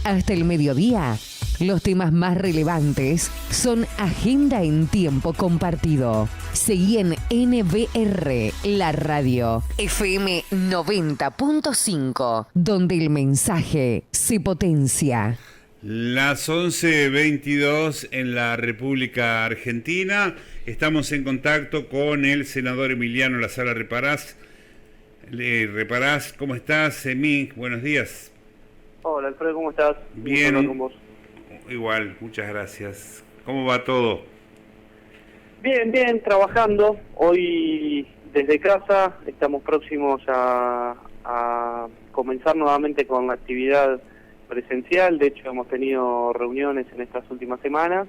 hasta el mediodía. Los temas más relevantes son agenda en tiempo compartido. Seguí en NBR, la radio, FM 90.5, donde el mensaje se potencia. Las 11:22 en la República Argentina. Estamos en contacto con el senador Emiliano Lazara Reparás. Reparás, ¿cómo estás? Emi, buenos días. Hola Alfredo, ¿cómo estás? Bien, con vos. Igual, muchas gracias. ¿Cómo va todo? Bien, trabajando. Hoy desde casa estamos próximos a comenzar nuevamente con la actividad presencial. De hecho, hemos tenido reuniones en estas últimas semanas,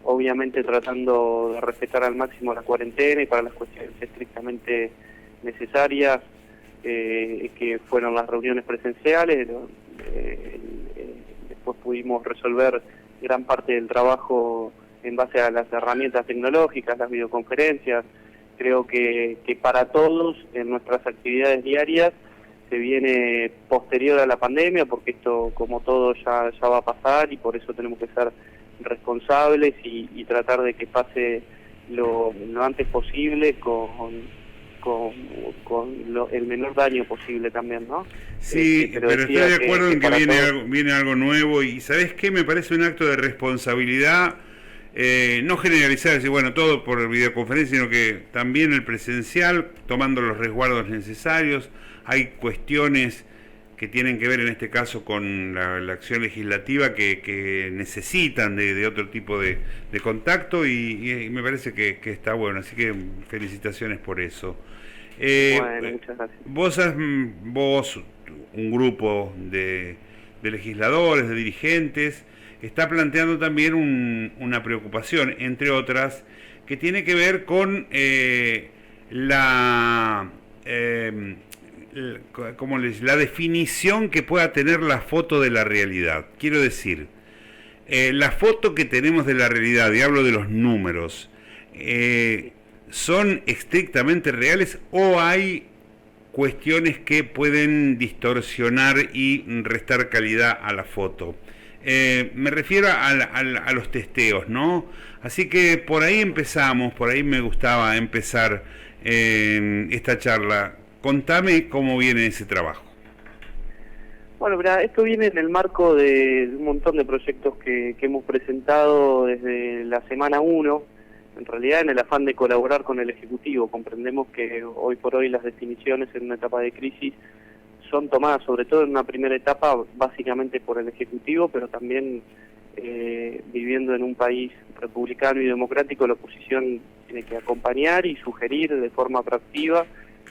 obviamente tratando de respetar al máximo la cuarentena y para las cuestiones estrictamente necesarias, que fueron las reuniones presenciales. Después pudimos resolver gran parte del trabajo en base a las herramientas tecnológicas, las videoconferencias. Creo que para todos en nuestras actividades diarias se viene posterior a la pandemia, porque esto, como todo, ya va a pasar, y por eso tenemos que ser responsables y tratar de que pase lo antes posible con el menor daño posible también, ¿no? Sí, pero estoy de acuerdo en que viene algo nuevo, y ¿sabés qué? Me parece un acto de responsabilidad, no generalizar, decir, bueno, todo por videoconferencia, sino que también el presencial, tomando los resguardos necesarios. Hay cuestiones que tienen que ver en este caso con la acción legislativa que necesitan de otro tipo de contacto, y me parece que está bueno, así que felicitaciones por eso. Bueno, muchas gracias. Vos, un grupo de legisladores, de dirigentes, está planteando también una preocupación, entre otras, que tiene que ver con la definición que pueda tener la foto de la realidad. Quiero decir, la foto que tenemos de la realidad, y hablo de los números, ¿son estrictamente reales o hay cuestiones que pueden distorsionar y restar calidad a la foto? Me refiero a los testeos, ¿no? Así que por ahí empezamos, por ahí me gustaba empezar esta charla. Contame cómo viene ese trabajo. Bueno, mira, esto viene en el marco de un montón de proyectos que hemos presentado desde la semana 1, en realidad en el afán de colaborar con el Ejecutivo. Comprendemos que hoy por hoy las definiciones en una etapa de crisis son tomadas, sobre todo en una primera etapa, básicamente por el Ejecutivo, pero también viviendo en un país republicano y democrático, la oposición tiene que acompañar y sugerir de forma proactiva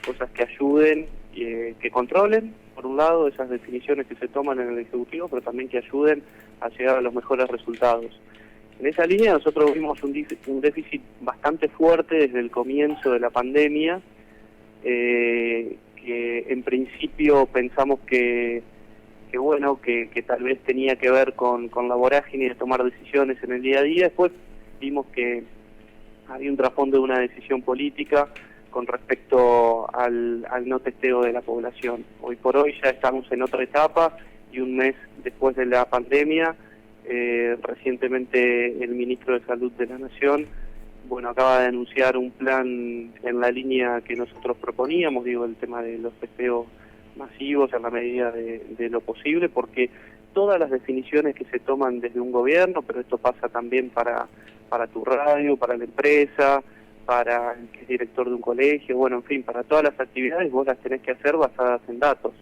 cosas que ayuden, que controlen, por un lado, esas definiciones que se toman en el Ejecutivo, pero también que ayuden a llegar a los mejores resultados. En esa línea nosotros vimos un déficit bastante fuerte desde el comienzo de la pandemia, que en principio pensamos que tal vez tenía que ver con la vorágine de tomar decisiones en el día a día. Después vimos que había un trasfondo de una decisión política con respecto al no testeo de la población. Hoy por hoy ya estamos en otra etapa, y un mes después de la pandemia, recientemente el ministro de Salud de la Nación acaba de anunciar un plan en la línea que nosotros proponíamos, el tema de los testeos masivos en la medida de lo posible, porque todas las definiciones que se toman desde un gobierno, pero esto pasa también para tu radio, para la empresa, para el que es director de un colegio, en fin, para todas las actividades vos las tenés que hacer basadas en datos.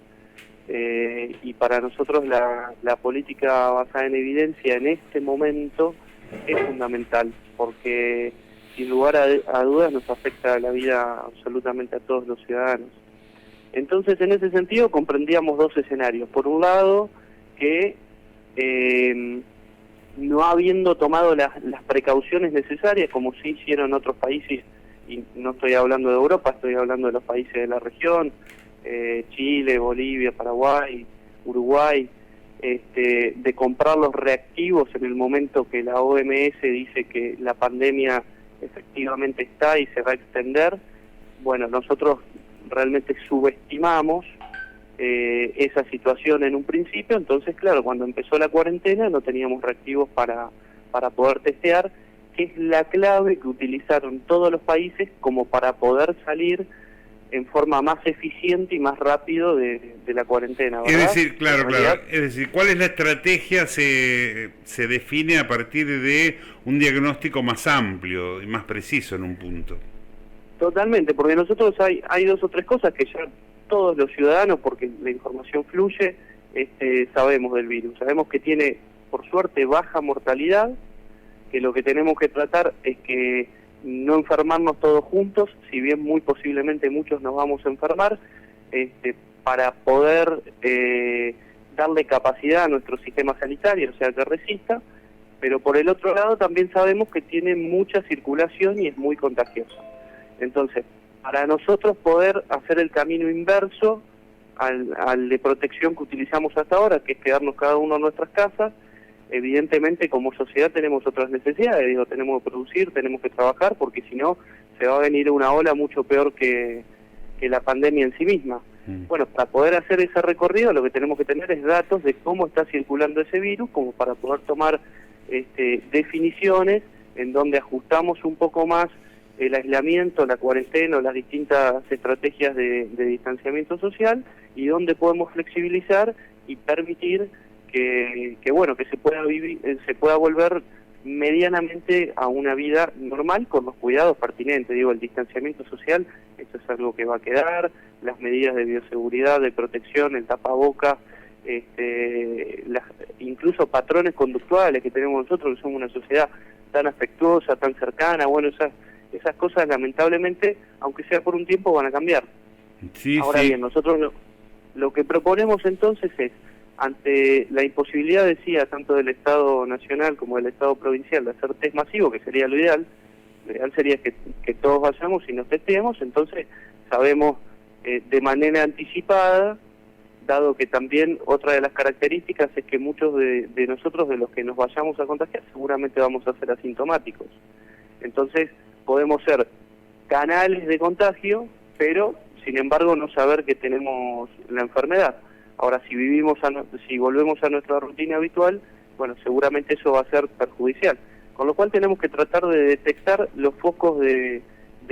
Y para nosotros la política basada en evidencia en este momento es fundamental, porque sin lugar a dudas nos afecta la vida absolutamente a todos los ciudadanos. Entonces, en ese sentido, comprendíamos dos escenarios. Por un lado, que no habiendo tomado las precauciones necesarias, como sí hicieron otros países, y no estoy hablando de Europa, estoy hablando de los países de la región, Chile, Bolivia, Paraguay, Uruguay, de comprar los reactivos en el momento que la OMS dice que la pandemia efectivamente está y se va a extender. Nosotros realmente subestimamos esa situación en un principio. Entonces, claro, cuando empezó la cuarentena no teníamos reactivos para poder testear, que es la clave que utilizaron todos los países como para poder salir en forma más eficiente y más rápido de la cuarentena, ¿verdad? Es decir, claro, es decir, ¿cuál es la estrategia? Se define a partir de un diagnóstico más amplio y más preciso en un punto. Totalmente, porque nosotros hay dos o tres cosas que ya todos los ciudadanos, porque la información fluye, sabemos del virus. Sabemos que tiene, por suerte, baja mortalidad, que lo que tenemos que tratar es que no enfermarnos todos juntos, si bien muy posiblemente muchos nos vamos a enfermar, para poder darle capacidad a nuestro sistema sanitario, o sea, que resista, pero por el otro lado también sabemos que tiene mucha circulación y es muy contagioso. Entonces, para nosotros poder hacer el camino inverso al de protección que utilizamos hasta ahora, que es quedarnos cada uno en nuestras casas, evidentemente como sociedad tenemos otras necesidades, tenemos que producir, tenemos que trabajar, porque si no se va a venir una ola mucho peor que la pandemia en sí misma. Bueno, para poder hacer ese recorrido lo que tenemos que tener es datos de cómo está circulando ese virus, como para poder tomar definiciones en donde ajustamos un poco más el aislamiento, la cuarentena o las distintas estrategias de distanciamiento social, y donde podemos flexibilizar y permitir que se pueda volver medianamente a una vida normal con los cuidados pertinentes. El distanciamiento social, esto es algo que va a quedar, las medidas de bioseguridad, de protección, el tapaboca, incluso patrones conductuales que tenemos nosotros, que somos una sociedad tan afectuosa, tan cercana, esas cosas lamentablemente, aunque sea por un tiempo, van a cambiar. Sí, Ahora bien, nosotros lo que proponemos entonces es, ante la imposibilidad, decía, tanto del Estado nacional como del Estado provincial de hacer test masivo, que sería lo ideal sería que todos vayamos y nos testeemos, entonces sabemos de manera anticipada, dado que también otra de las características es que muchos de nosotros, de los que nos vayamos a contagiar, seguramente vamos a ser asintomáticos. Entonces podemos ser canales de contagio, pero sin embargo no saber que tenemos la enfermedad. Ahora, si volvemos a nuestra rutina habitual, seguramente eso va a ser perjudicial. Con lo cual tenemos que tratar de detectar los focos de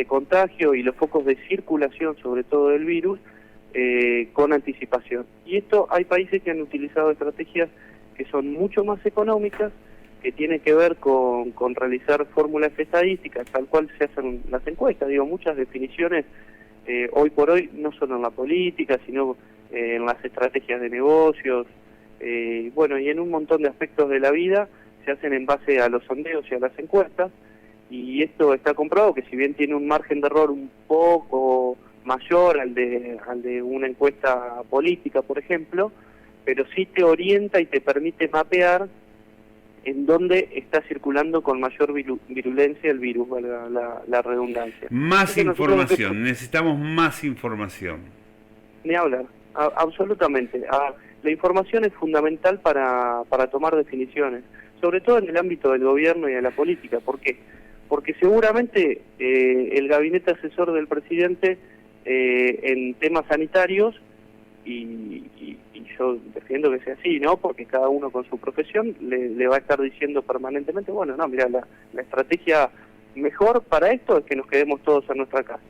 contagio y los focos de circulación, sobre todo del virus, con anticipación. Y esto, hay países que han utilizado estrategias que son mucho más económicas, que tienen que ver con realizar fórmulas estadísticas, tal cual se hacen las encuestas. Muchas definiciones hoy por hoy, no solo en la política, sino en las estrategias de negocios, y en un montón de aspectos de la vida, se hacen en base a los sondeos y a las encuestas, y esto está comprobado que si bien tiene un margen de error un poco mayor al de una encuesta política, por ejemplo, pero sí te orienta y te permite mapear en dónde está circulando con mayor virulencia el virus, la redundancia. Más información, necesitamos más información. Ni hablar, absolutamente. La información es fundamental para tomar definiciones, sobre todo en el ámbito del gobierno y de la política. ¿Por qué? Porque seguramente el gabinete asesor del presidente en temas sanitarios, y yo defiendo que sea así, ¿no? Porque cada uno con su profesión le va a estar diciendo permanentemente, mira, la estrategia mejor para esto es que nos quedemos todos en nuestra casa,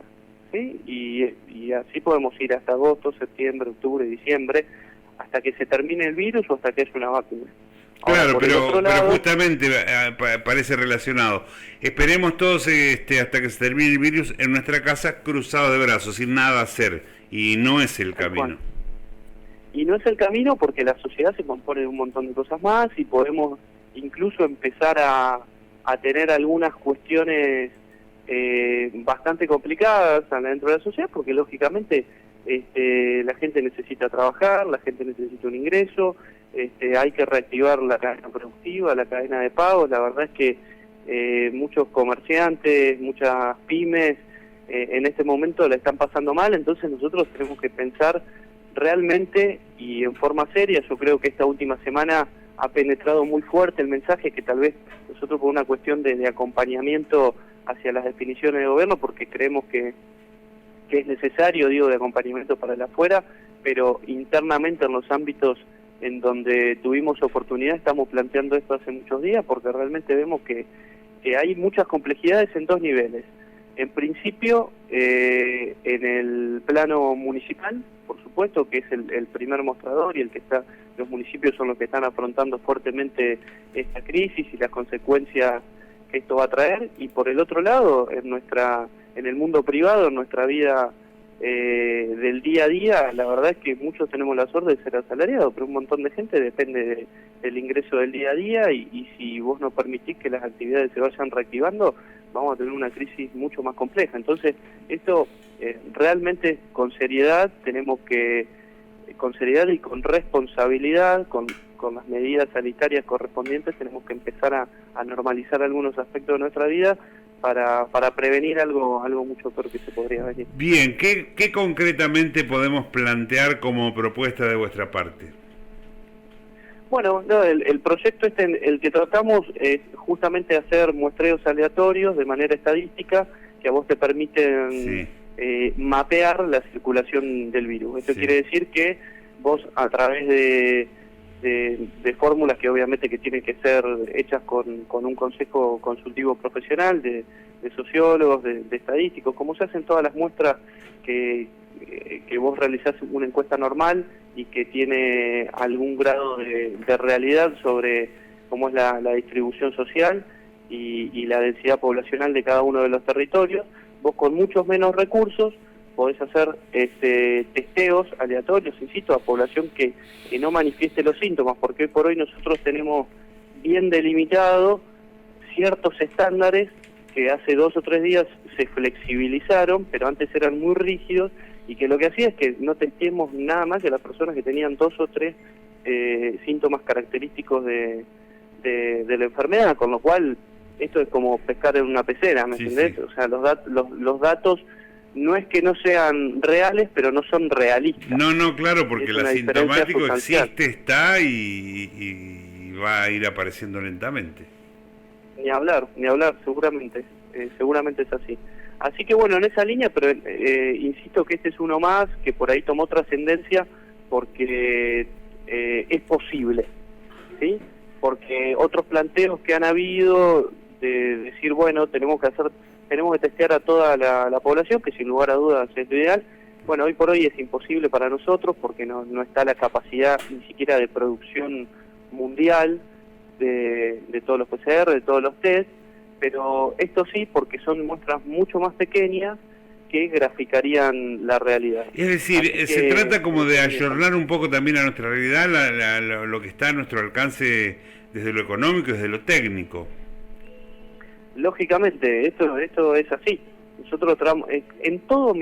¿sí? Y así podemos ir hasta agosto, septiembre, octubre, diciembre, hasta que se termine el virus o hasta que haya una vacuna. Claro, ahora, pero justamente parece relacionado. Esperemos todos hasta que se termine el virus en nuestra casa, cruzados de brazos, sin nada hacer, y no es el camino. Y no es el camino porque la sociedad se compone de un montón de cosas más, y podemos incluso empezar a tener algunas cuestiones bastante complicadas dentro de la sociedad, porque lógicamente la gente necesita trabajar, la gente necesita un ingreso, hay que reactivar la cadena productiva, la cadena de pagos. La verdad es que muchos comerciantes, muchas pymes en este momento la están pasando mal, entonces nosotros tenemos que pensar realmente y en forma seria. Yo creo que esta última semana ha penetrado muy fuerte el mensaje, que tal vez nosotros por una cuestión de acompañamiento hacia las definiciones de gobierno, porque creemos que es necesario, de acompañamiento para el afuera, pero internamente en los ámbitos en donde tuvimos oportunidad estamos planteando esto hace muchos días, porque realmente vemos que hay muchas complejidades en dos niveles. En principio, en el plano municipal, por supuesto, que es el primer mostrador y los municipios son los que están afrontando fuertemente esta crisis y las consecuencias que esto va a traer, y por el otro lado, en el mundo privado, en nuestra vida del día a día, la verdad es que muchos tenemos la suerte de ser asalariados, pero un montón de gente depende del ingreso del día a día, y si vos no permitís que las actividades se vayan reactivando, vamos a tener una crisis mucho más compleja. Entonces, esto realmente con seriedad con seriedad y con responsabilidad, con las medidas sanitarias correspondientes, tenemos que empezar a normalizar algunos aspectos de nuestra vida para prevenir algo mucho peor que se podría venir. Bien, ¿qué concretamente podemos plantear como propuesta de vuestra parte? Bueno, no, el proyecto el que tratamos es justamente hacer muestreos aleatorios de manera estadística que a vos te permiten mapear la circulación del virus. Esto quiere decir que vos, a través de fórmulas que obviamente que tienen que ser hechas con un consejo consultivo profesional de sociólogos, de estadísticos, como se hacen todas las muestras que vos realizás una encuesta normal y que tiene algún grado de realidad sobre cómo es la distribución social y la densidad poblacional de cada uno de los territorios. Vos con muchos menos recursos podés hacer testeos aleatorios, insisto, a población que no manifieste los síntomas, porque hoy por hoy nosotros tenemos bien delimitado ciertos estándares que hace 2 o 3 días se flexibilizaron, pero antes eran muy rígidos, y que lo que hacía es que no testemos nada más que las personas que tenían 2 o 3 síntomas característicos de la enfermedad, con lo cual esto es como pescar en una pecera, ¿me entendés? Sí. O sea, los datos no es que no sean reales, pero no son realistas. No, claro, porque el asintomático existe, está y va a ir apareciendo lentamente. Ni hablar, seguramente es así. Así que bueno, en esa línea, pero insisto que este es uno más, que por ahí tomó trascendencia porque es posible, ¿sí? Porque otros planteos que han habido de decir, bueno, tenemos que testear a toda la población, que sin lugar a dudas es lo ideal. Bueno, hoy por hoy es imposible para nosotros porque no está la capacidad ni siquiera de producción mundial de todos los PCR, de todos los test, pero esto sí, porque son muestras mucho más pequeñas que graficarían la realidad. Es decir, se trata como de ayornar un poco también a nuestra realidad lo que está a nuestro alcance desde lo económico y desde lo técnico. Lógicamente, esto es así. Nosotros en todos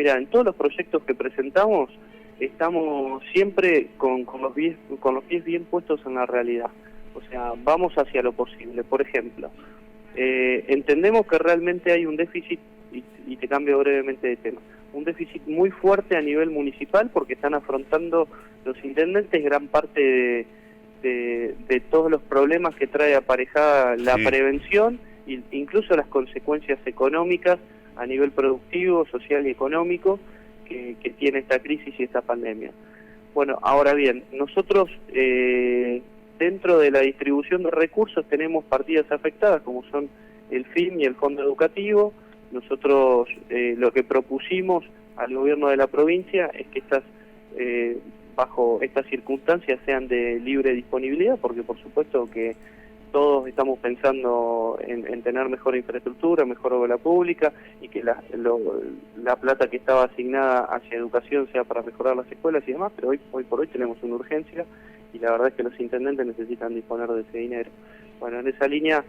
los proyectos que presentamos estamos siempre con los pies bien puestos en la realidad. O sea, vamos hacia lo posible. Por ejemplo, entendemos que realmente hay un déficit, y te cambio brevemente de tema, un déficit muy fuerte a nivel municipal porque están afrontando los intendentes gran parte de todos los problemas que trae aparejada la prevención, e incluso las consecuencias económicas a nivel productivo, social y económico que tiene esta crisis y esta pandemia. Bueno, ahora bien, nosotros dentro de la distribución de recursos tenemos partidas afectadas como son el FIM y el Fondo Educativo. Nosotros lo que propusimos al gobierno de la provincia es que bajo estas circunstancias sean de libre disponibilidad, porque por supuesto que todos estamos pensando en tener mejor infraestructura, mejor obra pública, y que la plata que estaba asignada hacia educación sea para mejorar las escuelas y demás, pero hoy por hoy tenemos una urgencia y la verdad es que los intendentes necesitan disponer de ese dinero. Bueno, en esa línea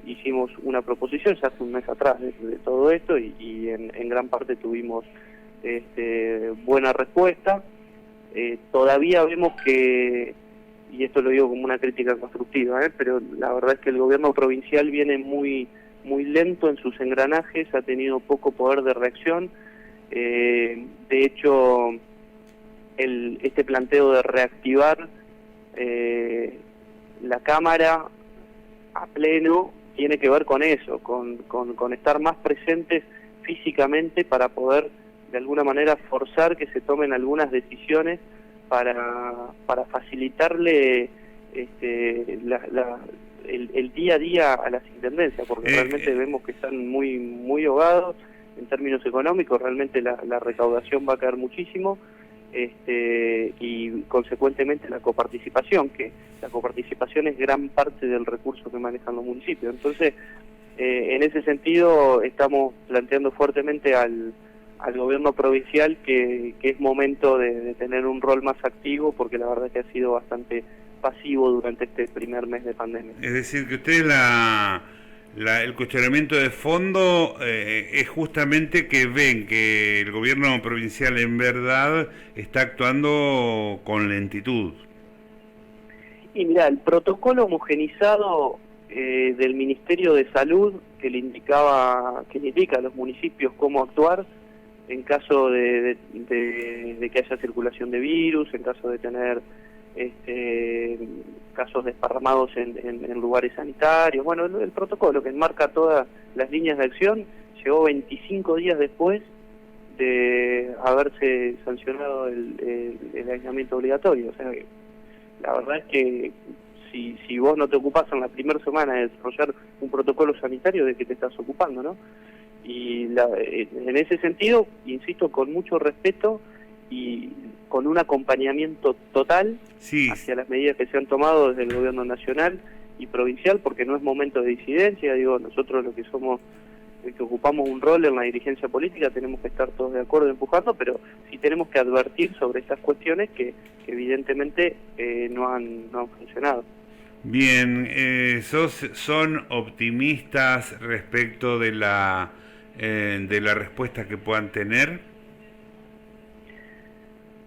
hicimos una proposición ya hace un mes atrás de todo esto y en gran parte tuvimos buena respuesta. Todavía vemos que, y esto lo digo como una crítica constructiva, pero la verdad es que el gobierno provincial viene muy lento en sus engranajes, ha tenido poco poder de reacción. De hecho, este planteo de reactivar la Cámara a pleno tiene que ver con eso, con estar más presentes físicamente para poder de alguna manera forzar que se tomen algunas decisiones para facilitarle el día a día a las intendencias, porque realmente vemos que están muy ahogados en términos económicos. Realmente la recaudación va a caer muchísimo, y consecuentemente la coparticipación, que la coparticipación es gran parte del recurso que manejan los municipios. Entonces, en ese sentido estamos planteando fuertemente al gobierno provincial que es momento de tener un rol más activo, porque la verdad que ha sido bastante pasivo durante este primer mes de pandemia. Es decir, que ustedes el cuestionamiento de fondo es justamente que ven que el gobierno provincial en verdad está actuando con lentitud. Y mira, el protocolo homogenizado del Ministerio de Salud que indica a los municipios cómo actuar en caso de que haya circulación de virus, en caso de tener casos desparramados en lugares sanitarios. Bueno, el protocolo que enmarca todas las líneas de acción llegó 25 días después de haberse sancionado el aislamiento obligatorio. O sea, la verdad es que si vos no te ocupás en la primera semana de desarrollar un protocolo sanitario, ¿de qué te estás ocupando, no? Y en ese sentido, insisto, con mucho respeto y con un acompañamiento total hacia las medidas que se han tomado desde el gobierno nacional y provincial, porque no es momento de disidencia. Digo, nosotros los que somos, que ocupamos un rol en la dirigencia política, tenemos que estar todos de acuerdo empujando, pero sí tenemos que advertir sobre estas cuestiones que evidentemente no han funcionado. Bien, ¿son optimistas respecto de la respuesta que puedan tener?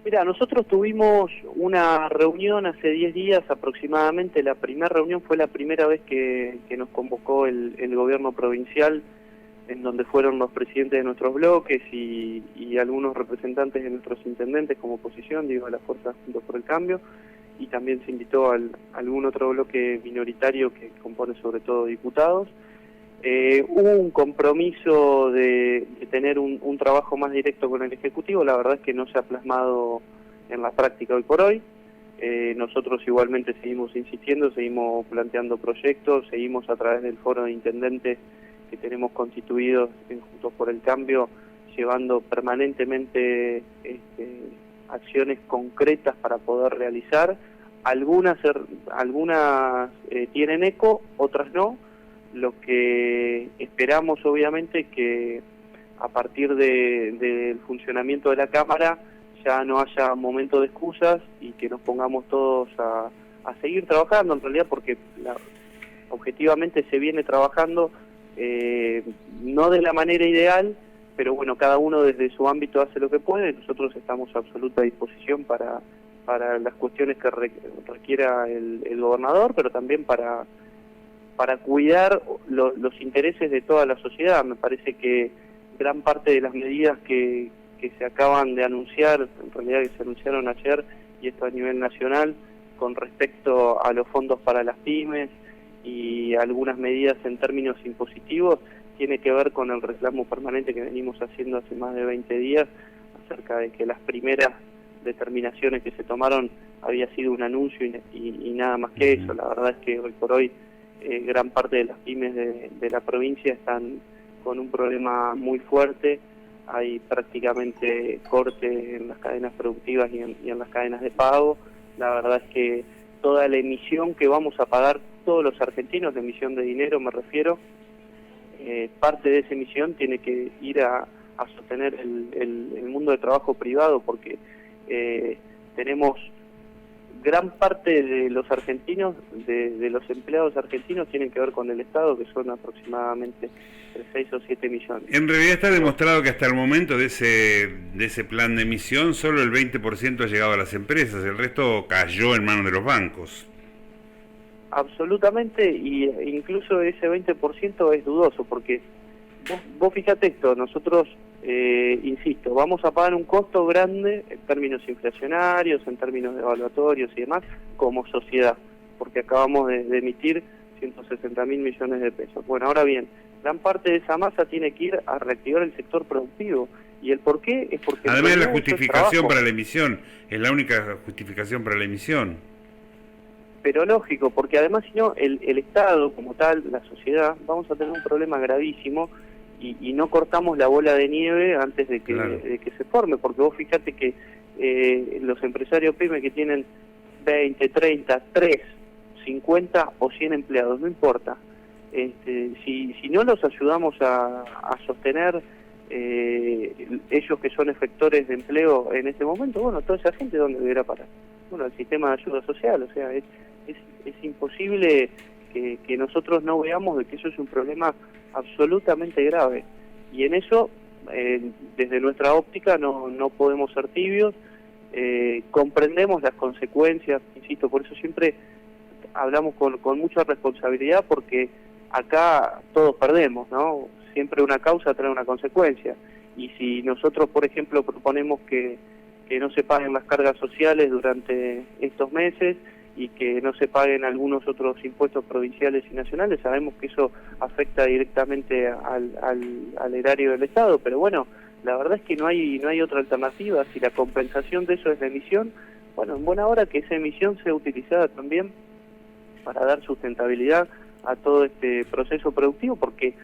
Mira, nosotros tuvimos una reunión hace 10 días aproximadamente. La primera reunión fue la primera vez que nos convocó el gobierno provincial, en donde fueron los presidentes de nuestros bloques y algunos representantes de nuestros intendentes como oposición, digo, a la Fuerza Juntos por el Cambio, y también se invitó a algún otro bloque minoritario que compone sobre todo diputados. Hubo un compromiso de tener un trabajo más directo con el Ejecutivo. La verdad es que no se ha plasmado en la práctica hoy por hoy. Nosotros igualmente seguimos insistiendo, seguimos planteando proyectos, seguimos a través del foro de intendentes que tenemos constituidos en Juntos por el Cambio, llevando permanentemente acciones concretas para poder realizar. Algunas tienen eco, otras no. Lo que esperamos, obviamente, que a partir del funcionamiento de la Cámara ya no haya momento de excusas y que nos pongamos todos a seguir trabajando, en realidad, porque objetivamente se viene trabajando, no de la manera ideal, pero bueno, cada uno desde su ámbito hace lo que puede. Nosotros estamos a absoluta disposición para las cuestiones que requiera el gobernador, pero también para cuidar los intereses de toda la sociedad. Me parece que gran parte de las medidas que se acaban de anunciar, en realidad que se anunciaron ayer, y esto a nivel nacional, con respecto a los fondos para las pymes y algunas medidas en términos impositivos, tiene que ver con el reclamo permanente que venimos haciendo hace más de 20 días, acerca de que las primeras determinaciones que se tomaron había sido un anuncio y nada más que eso. La verdad es que hoy por hoy gran parte de las pymes de la provincia están con un problema muy fuerte. Hay prácticamente corte en las cadenas productivas y en las cadenas de pago. La verdad es que toda la emisión que vamos a pagar todos los argentinos, de emisión de dinero me refiero, parte de esa emisión tiene que ir a sostener el mundo de trabajo privado, porque tenemos gran parte de los argentinos, de los empleados argentinos, tienen que ver con el Estado, que son aproximadamente 6 o 7 millones. En realidad está demostrado que hasta el momento de ese plan de emisión, solo el 20% ha llegado a las empresas, el resto cayó en manos de los bancos. Absolutamente, y incluso ese 20% es dudoso, porque vos fíjate esto, nosotros, insisto, vamos a pagar un costo grande en términos inflacionarios, en términos evaluatorios y demás, como sociedad, porque acabamos de emitir 160.000 millones de pesos. Bueno, ahora bien, gran parte de esa masa tiene que ir a reactivar el sector productivo, ¿Y el por qué? Es porque... Además de la justificación para la emisión, es la única justificación para la emisión. Pero lógico, porque además si no, el Estado como tal, la sociedad, vamos a tener un problema gravísimo y no cortamos la bola de nieve antes de que, claro, de que se forme, porque vos fíjate que los empresarios pymes que tienen 20, 30, 3, 50 o 100 empleados, no importa, si no los ayudamos a sostener ellos que son efectores de empleo en este momento, bueno, toda esa gente ¿dónde deberá parar? Bueno, el sistema de ayuda social, o sea, es imposible que nosotros no veamos de que eso es un problema absolutamente grave, y en eso desde nuestra óptica no podemos ser tibios, comprendemos las consecuencias, insisto, por eso siempre hablamos con mucha responsabilidad, porque acá todos perdemos, ¿no? Siempre una causa trae una consecuencia, y si nosotros, por ejemplo, proponemos que no se paguen las cargas sociales durante estos meses y que no se paguen algunos otros impuestos provinciales y nacionales, sabemos que eso afecta directamente al erario del Estado, pero bueno, la verdad es que no hay otra alternativa. Si la compensación de eso es la emisión, bueno, en buena hora que esa emisión sea utilizada también para dar sustentabilidad a todo este proceso productivo, porque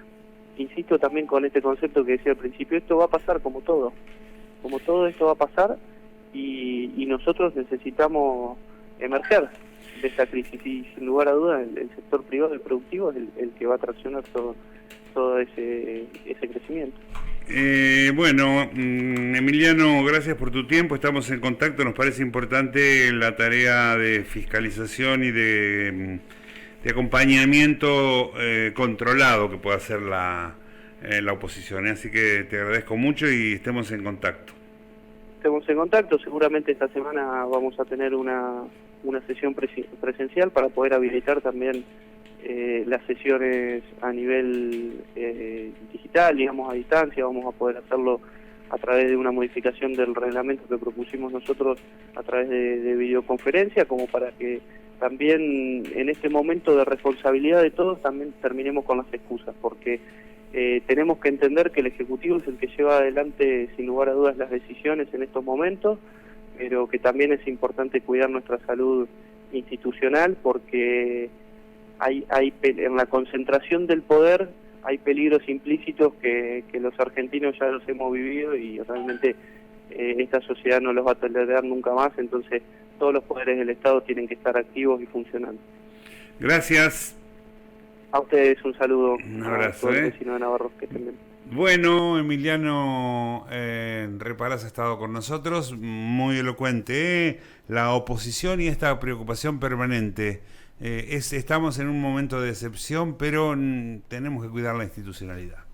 insisto también con este concepto que decía al principio, esto va a pasar como todo esto va a pasar, y nosotros necesitamos emerger de esta crisis, y sin lugar a dudas el sector privado y productivo es el que va a traccionar todo ese crecimiento. Bueno, Emiliano, gracias por tu tiempo, estamos en contacto, nos parece importante la tarea de fiscalización y de acompañamiento controlado que pueda hacer la oposición, así que te agradezco mucho y estemos en contacto. Estemos en contacto, seguramente esta semana vamos a tener una sesión presencial para poder habilitar también las sesiones a nivel digital, digamos a distancia. Vamos a poder hacerlo a través de una modificación del reglamento que propusimos nosotros a través de videoconferencia, como para que también en este momento de responsabilidad de todos también terminemos con las excusas, porque tenemos que entender que el Ejecutivo es el que lleva adelante sin lugar a dudas las decisiones en estos momentos, pero que también es importante cuidar nuestra salud institucional, porque en la concentración del poder hay peligros implícitos que los argentinos ya los hemos vivido, y realmente esta sociedad no los va a tolerar nunca más. Entonces todos los poderes del Estado tienen que estar activos y funcionando. Gracias. A ustedes un saludo. Un abrazo. A todos los vecinos de Navarro, que estén bien. Bueno, Emiliano Reparaz ha estado con nosotros, muy elocuente, la oposición y esta preocupación permanente. Estamos en un momento de excepción, pero tenemos que cuidar la institucionalidad.